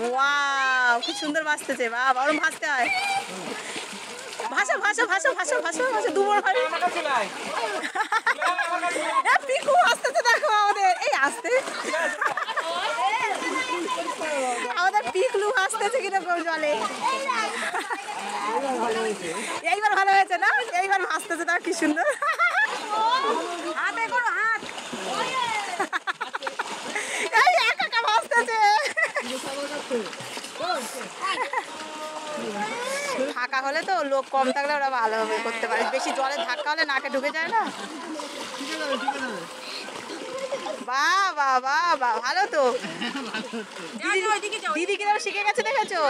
Wow, খুব সুন্দর ভাসতেছে। বাবা, ওরম ভাসতে হয়। ভাসো ভাসো ভাসো ভাসো ভাসো ভাসো, দুবার ভাসো। পিকু আসতেছে, দেখো আমাদের। এই আসতে আমাদের পিকলু আসতেছে কিরকম জলে। এইবার ভালো হয়েছে না? এইবার ভাসতেছে না, কি সুন্দর। হাতে করো, হাত। এই একা একা ভাসতেছে। ফাঁকা হলে তো, লোক কম থাকলে ওরা ভালোভাবে করতে পারে। বেশি জলে ধাক্কা হলে নাকে ঢুকে যায় না। বাহ বাহ বাহ বাহ, ভালো তো। দিদি কিরকম শিখে গেছে দেখেছো?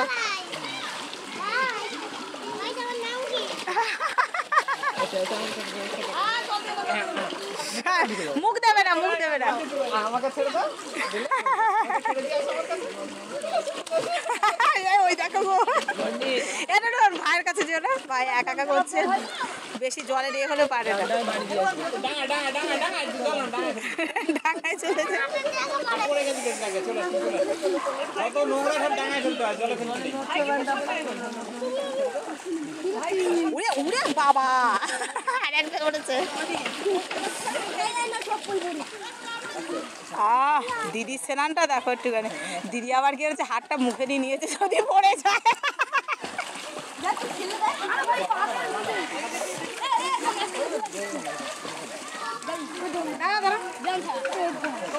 মুখ দেবে না, মুখ দেবে না। আমাকে ছেড়ে দাও। ওই দেখো গো, এটা ওর ভাইয়ের কাছে যেও না, ভাই একা একা করছে। বেশি জলে দিয়ে হলেও পারে না। ডাঙায় চলে যায়। উড়ে উড়ে বাবা, আরেকটা উড়েছে। দিদি স্নানটা দেখো একটুখানি। দিদি আবার কি হচ্ছে, হাতটা মুখে দিয়ে নিয়েছে, যদি পড়ে যায়।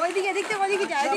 ওইদিকে দেখতে, ওইদিকে যায়।